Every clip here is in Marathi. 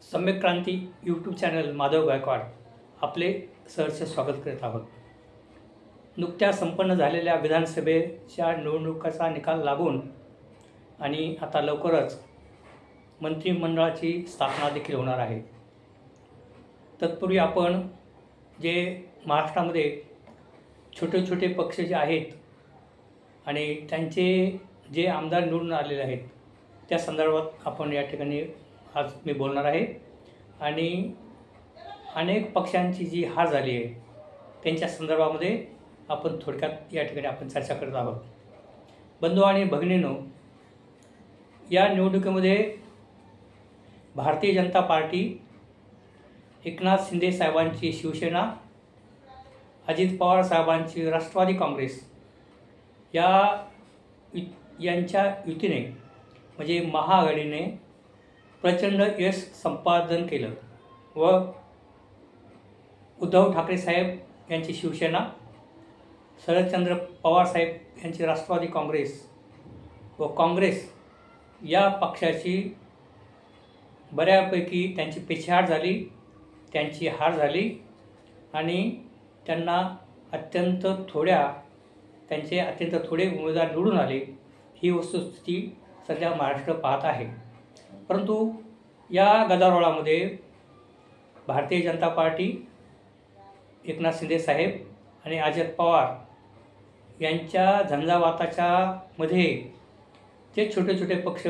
सम्यक क्रांती यूट्यूब चॅनल माधव गायकवाड आपले सहर्ष स्वागत करत आहोत। नुकत्याच संपन्न झालेल्या विधानसभेच्या निवडणुकाचा निकाल लागून आणि आता लवकरच मंत्रिमंडळाची स्थापना देखील होणार आहे। तत्पूर्वी आपण जे महाराष्ट्रामध्ये छोटे छोटे पक्ष जे आहेत आणि त्यांचे जे आमदार निवडून आलेले आहेत त्या संदर्भात आपण या ठिकाणी आज मी बोलणार आहे। आणि अनेक पक्षांची जी हार झाली आहे त्यांच्या संदर्भामध्ये आपण थोडक्यात या ठिकाणी आपण चर्चा करत आहोत। बंधू आणि भगिनींनो, या निवडणुकीमध्ये भारतीय जनता पार्टी, एकनाथ शिंदे साहेबांची शिवसेना, अजित पवार साहेबांची राष्ट्रवादी काँग्रेस यांच्या युतीने म्हणजे महाआघाडीने प्रचंड यश संपादन केलं व उद्धव ठाकरे साहेब यांची शिवसेना, शरदचंद्र पवार साहेब यांची राष्ट्रवादी काँग्रेस व काँग्रेस या पक्षाची बऱ्यापैकी त्यांची पिछेहाट झाली, त्यांची हार झाली आणि त्यांचे अत्यंत थोडे उमेदवार निवडून आले। ही वस्तुस्थिती सध्या महाराष्ट्र पाहत आहे। परंतु या गदारोळामध्ये भारतीय जनता पार्टी, एकनाथ शिंदे साहेब आणि अजित पवार यांच्या झंझावाताच्या मध्ये जे छोटे छोटे पक्ष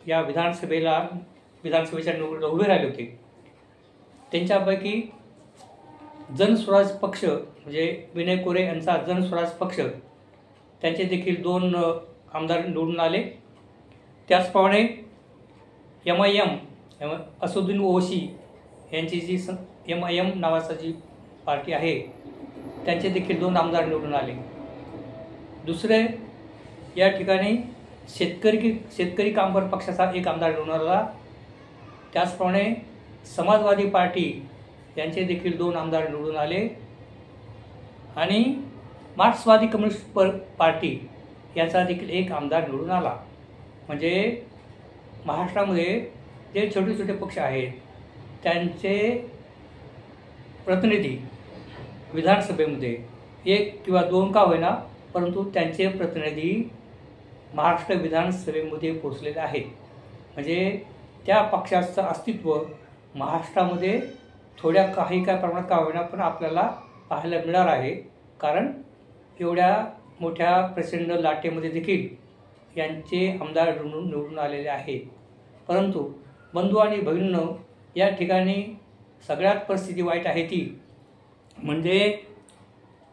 या विधानसभेच्या निवडणुकीला उभे राहिले होते त्यांच्यापैकी जनस्वराज पक्ष म्हणजे विनय कोरे यांचा जनस्वराज पक्ष त्यांचे देखील 2 आमदार निवडून आले। त्याचप्रमाणे MIM असदुद्दीन ओवैसी यांची जी MIM नावाची जी पार्टी आहे त्यांचे देखील 2 आमदार निवडून आले। दुसरे या ठिकाणी शेतकरी कामगार पक्षाचा 1 आमदार निवडून आला। त्याचप्रमाणे समाजवादी पार्टी यांचे देखील 2 आमदार निवडून आले आणि मार्क्सवादी कम्युनिस्ट पार्टी याचा देखील 1 आमदार निवडून आला। म्हणजे महाराष्ट्रामध्ये जे छोटे छोटे पक्ष आहेत त्यांचे प्रतिनिधी विधानसभेमध्ये 1 किंवा 2 का होईना परंतु त्यांचे प्रतिनिधी महाराष्ट्र विधानसभेमध्ये पोहोचलेले आहेत। म्हणजे त्या पक्षाचं अस्तित्व महाराष्ट्रामध्ये काही प्रमाणात का होईना पण आपल्याला पाहायला मिळणार आहे। कारण एवढ्या मोठ्या प्रचंड लाटेमध्ये देखील यांचे आमदार निवडून आलेले आहेत। परंतु बंधू आणि भगिनींनो, या ठिकाणी सगळ्यात परिस्थिती वाईट आहे ती म्हणजे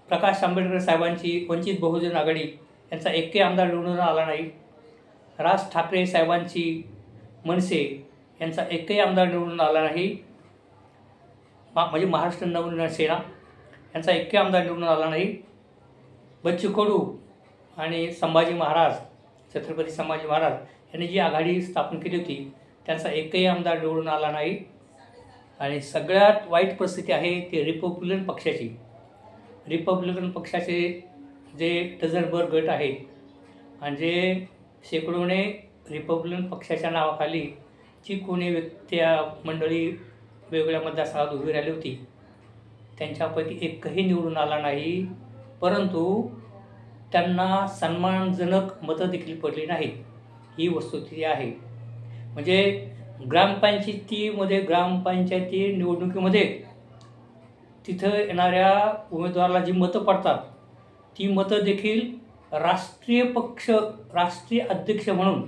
प्रकाश आंबेडकर साहेबांची वंचित बहुजन आघाडी यांचा 1 आमदार निवडून आला नाही। राज ठाकरे साहेबांची मनसे यांचा 1 आमदार निवडून आला नाही। म्हणजे महाराष्ट्र नवनिर्माण सेना यांचा 1 आमदार निवडून आला नाही। बच्चू कडू आणि छत्रपती संभाजी महाराज यांनी जी आघाडी स्थापन केली होती त्यांचा 1 आमदार निवडून आला नाही। आणि सगळ्यात वाईट परिस्थिती आहे ते रिपब्लिकन पक्षाचे जे डझनभर गट आहेत आणि जे शेकडोने रिपब्लिकन पक्षाच्या नावाखाली जी कोणी व्यक्ती मंडळी वेगवेगळ्या मतदारसंघात उभी राहिली होती त्यांच्यापैकी 1ही निवडून आला नाही। परंतु त्यांना सन्मानजनक मतं देखील पडली नाहीत। ही वस्तुस्थिती आहे। म्हणजे ग्रामपंचायती निवडणुकीमध्ये तिथं येणाऱ्या उमेदवाराला जी मतं पडतात ती मतं देखील राष्ट्रीय अध्यक्ष म्हणून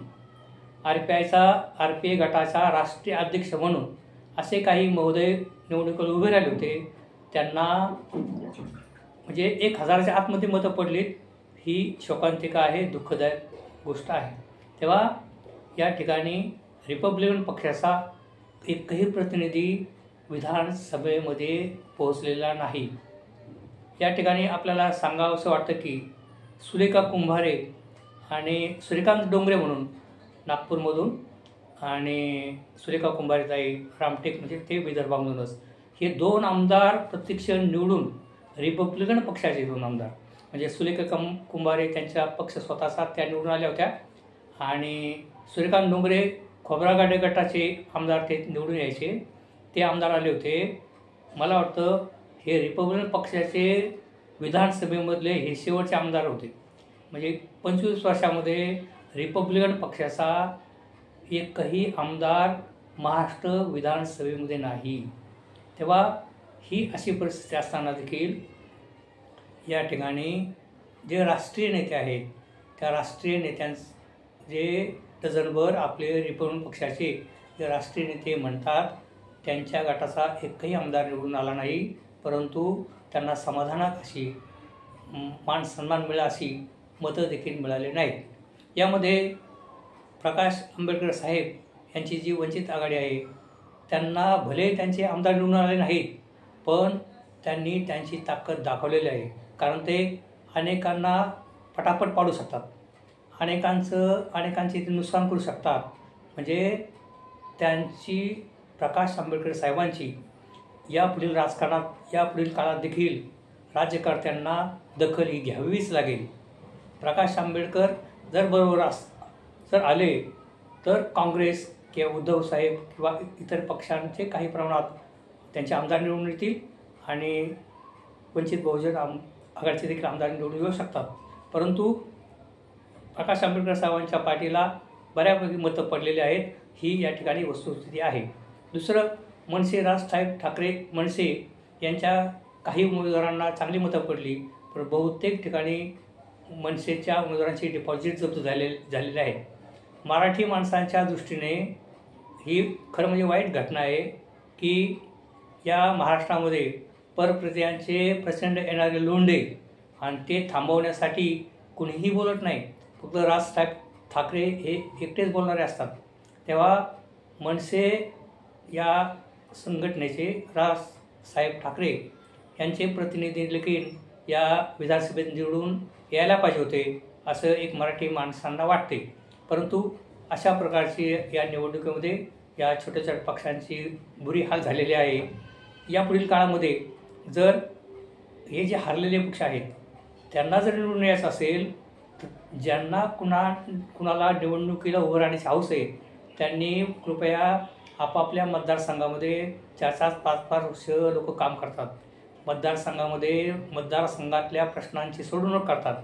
RPI गटाचा राष्ट्रीय अध्यक्ष म्हणून असे काही महोदय निवडणुकीला उभे राहिले होते त्यांना म्हणजे 1000च्या आतमध्ये मतं पडलीत। ही शोकांतिका आहे, दुःखदायक गोष्ट आहे। तेव्हा या ठिकाणी रिपब्लिकन पक्षाचा 1ही प्रतिनिधी विधानसभेमध्ये पोहोचलेला नाही। या ठिकाणी आपल्याला सांगावंसं वाटतं की सुलेखा कुंभारे आणि सूर्यकांत डोंगरे म्हणून नागपूरमधून आणि सुलेखा कुंभारेताई रामटेक म्हणजे ते विदर्भामधूनच हे 2 आमदार प्रत्यक्ष निवडून रिपब्लिकन पक्षाचे 2 आमदार म्हणजे सुलेखा कुंभारे त्यांचा पक्ष स्वतःचा त्या निवडून आल्या होत्या आणि सूर्यकांत डोंगरे खोब्रागडे गटाचे आमदार ते निवडून यायचे ते आमदार आले होते. मला वाटतं हे रिपब्लिकन पक्षाचे विधानसभेमधले हे शेवटचे आमदार होते. म्हणजे 25 वर्षामध्ये रिपब्लिकन पक्षाचा एकही आमदार महाराष्ट्र विधानसभेमध्ये नाही. तेव्हा ही अशी परिस्थिती असताना देखील या ठिकाणी जे राष्ट्रीय नेते आहेत त्या राष्ट्रीय जे डझनभर आपले रिपब्लिकन पक्षाचे जे राष्ट्रीय नेते म्हणतात त्यांच्या गटाचा एकही आमदार निवडून आला नाही. परंतु त्यांना समाधानात अशी मान सन्मान मिळाला अशी मतं देखील मिळाले नाहीत. यामध्ये प्रकाश आंबेडकर साहेब यांची जी वंचित आघाडी आहे त्यांना भले त्यांचे आमदार निवडून आले नाहीत पण त्यांनी त्यांची ताकद दाखवलेली आहे. कारण ते अनेकांना पटापट पाडू शकतात, अनेकांचे ते नुकसान करू शकतात. म्हणजे त्यांची प्रकाश आंबेडकर साहेबांची यापुढील राजकारणात यापुढील काळात देखील राज्यकर्त्यांना दखल ही घ्यावीच लागेल. प्रकाश आंबेडकर जर आले तर काँग्रेस किंवा उद्धव साहेब किंवा इतर पक्षांचे काही प्रमाणात त्यांचे आमदार निवडून येतील आणि वंचित बहुजन आघाडीचे देखील आमदार निवडून येऊ शकतात. परंतु प्रकाश आंबेडकर साहेबांच्या पार्टीला बऱ्यापैकी मतं पडलेली आहेत. ही या ठिकाणी वस्तुस्थिती आहे. दुसरं, मनसे राजसाहेब ठाकरे मनसे यांच्या काही उमेदवारांना चांगली मतं पडली पण बहुतेक ठिकाणी मनसेच्या उमेदवारांची डिपॉझिट जप्त झालेले आहेत. मराठी माणसांच्या दृष्टीने ही खरं म्हणजे वाईट घटना आहे की या महाराष्ट्रामध्ये परप्रांतीयांचे प्रचंड येणारे लोंढे आणि ते थांबवण्यासाठी कुणीही बोलत नाही. फक्त राजसाहेब ठाकरे हे एकटेच बोलणारे असतात. तेव्हा मनसे या संघटनेचे राजसाहेब ठाकरे यांचे प्रतिनिधी देखील या विधानसभेत निवडून यायला पाहिजे होते असं एक मराठी माणसांना वाटते. परंतु अशा प्रकारची या निवडणुकीमध्ये या छोट्या छोट्या पक्षांची बुरी हाल झालेली आहे. यापुढील काळामध्ये जर हे जे हारलेले पक्ष आहेत त्यांना जर निवडून यायचं असेल तर ज्यांना कुणाला निवडणुकीला उभं राहण्याची हौस आहे त्यांनी कृपया आपापल्या मतदारसंघामध्ये 4-4, 5-5 वर्ष लोक काम करतात. मतदारसंघातल्या प्रश्नांची सोडवणूक करतात.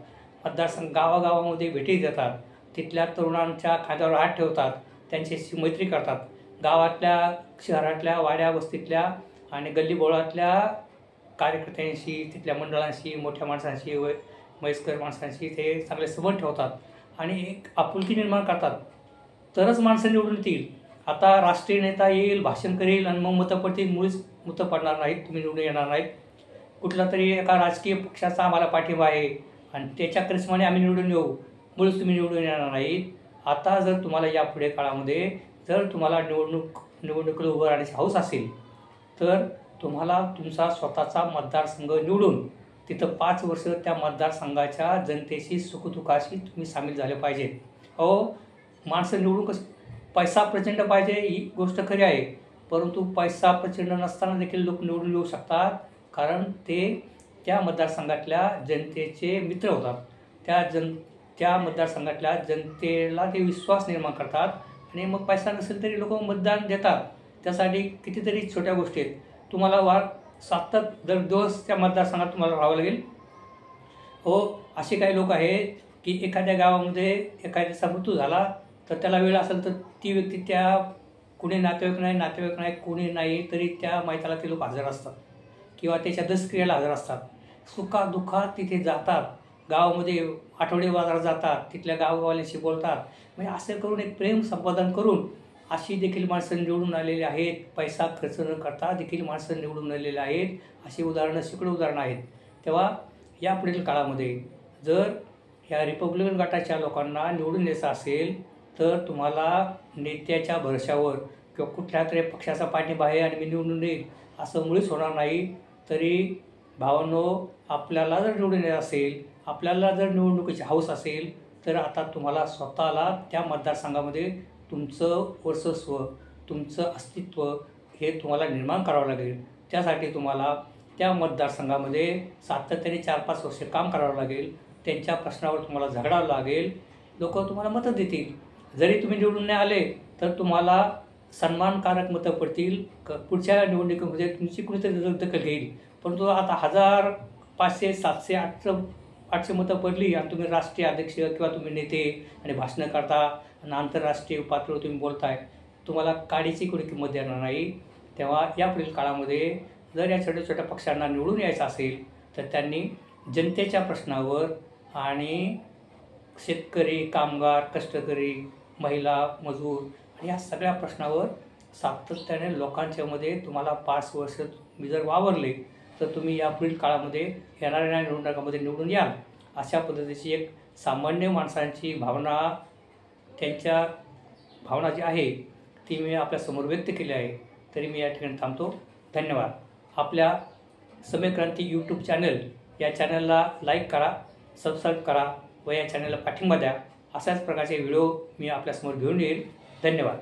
गावागावामध्ये भेटी देतात. तिथल्या तरुणांच्या खांद्यावर हात ठेवतात. त्यांच्याशी मैत्री करतात. गावातल्या शहरातल्या वाड्या वस्तीतल्या आणि गल्लीबोळातल्या कार्यकर्त्यांशी तिथल्या मंडळांशी मोठ्या माणसांशी वयस्कर माणसांशी ते चांगले संबंध ठेवतात आणि एक आपुलकी निर्माण करतात. तरच माणसं निवडून येतील. आता राष्ट्रीय नेता येईल, भाषण करेल आणि मग मतं पडतील. मुळीच मतं पडणार नाहीत, तुम्ही निवडून येणार नाहीत. कुठला तरी एका राजकीय पक्षाचा आम्हाला पाठिंबा आहे आणि त्याच्या करिश्माने आम्ही निवडून येऊ, मुळीच तुम्ही निवडून येणार नाहीत. आता जर तुम्हाला यापुढे काळामध्ये जर तुम्हाला निवडणुकीला उभं राहण्याची हौस असेल तर तुम्हाला तुमचा स्वतःचा मतदारसंघ निवडून तिथं 5 वर्ष त्या मतदारसंघाच्या जनतेशी सुखदुःखाशी तुम्ही सामील झाले पाहिजेत. माणसं निवडून पैसा प्रचंड पाहिजे ही गोष्ट खरी आहे. परंतु पैसा प्रचंड नसताना देखील लोक निवडून येऊ शकतात. कारण ते त्या मतदारसंघातल्या जनतेचे मित्र होतात. त्या मतदारसंघातल्या जनतेला ते विश्वास निर्माण करतात आणि मग पैसा नसेल तरी लोक मतदान देतात. त्यासाठी कितीतरी छोट्या गोष्टी आहेत. तुम्हाला दर दिवस त्या मतदारसंघात तुम्हाला राहावं लागेल. असे काही लोक आहेत की एखाद्या गावामध्ये एखाद्याचा मृत्यू झाला तर त्याला वेळ असेल तर ती व्यक्ती त्या कुणी नातेवाईक नाही कोणी नाही तरी त्या माहितीला ते लोक हजर असतात किंवा त्याच्या दशक्रियेला हजर असतात. सुखादुःखात तिथे जातात. गावामध्ये आठवडे बाजारात जातात. तिथल्या गावगावाल्यांशी बोलतात. म्हणजे असं करून एक प्रेम संपादन करून अशी देखील माणसं निवडून आलेली आहेत. पैसा खर्च न करता देखील माणसं निवडून आलेली आहेत. अशी शेकडो उदाहरणं आहेत. तेव्हा यापुढील काळामध्ये जर ह्या रिपब्लिकन गटाच्या लोकांना निवडून द्यायचं असेल तर तुम्हाला नेत्याच्या भरवशावर किंवा कुठल्या तरी पक्षाचा पाठिंबा आहे आणि मी निवडून येईल असं मुळीच होणार नाही. तरी भावांनो, आपल्याला जर निवडून यायचं असेल, आपल्याला जर निवडणुकीची हौस असेल तर आता तुम्हाला स्वतःला त्या मतदारसंघामध्ये तुमचं वर्चस्व तुमचं अस्तित्व हे तुम्हाला निर्माण करावं लागेल. त्यासाठी तुम्हाला त्या मतदारसंघामध्ये सातत्याने 4-5 वर्षे काम करावं लागेल. त्यांच्या प्रश्नावर तुम्हाला झगडावं लागेल. लोक तुम्हाला मतं देतील. जरी तुम्ही निवडून नाही आले तर तुम्हाला सन्मानकारक मतं पडतील, पुढच्या निवडणुकीमध्ये तुमची कुणीतरी दखल घेईल. परंतु आता 1000, 500, 700, 800 मतं पडली आणि तुम्ही राष्ट्रीय अध्यक्ष किंवा तुम्ही नेते आणि भाषणं करता आणि आंतरराष्ट्रीय पातळीवर तुम्ही बोलताय, तुम्हाला काडीची कोणी किंमत देणार नाही. तेव्हा यापुढील काळामध्ये जर या छोट्या छोट्या पक्षांना निवडून यायचं असेल तर त्यांनी जनतेच्या प्रश्नावर आणि शेतकरी, कामगार, कष्टकरी, महिला, मजूर आणि या सगळ्या प्रश्नावर सातत्याने लोकांच्यामध्ये तुम्हाला 5 वर्ष मी जर वावरले तर तुम्ही यापुढील काळामध्ये येणाऱ्या निवडणुकांमध्ये निवडून याल. अशा पद्धतीची एक सामान्य माणसांची भावना, त्यांच्या भावना जी आहे ती मी आपल्यासमोर व्यक्त केली आहे. तरी मी या ठिकाणी थांबतो. धन्यवाद. आपल्या समयक्रांती यूट्यूब चॅनल या चॅनलला लाईक करा, सबस्क्राईब करा व या चॅनलला पाठिंबा द्या. अशाच प्रकारचे व्हिडिओ मी आपल्यासमोर घेऊन येईल. धन्यवाद.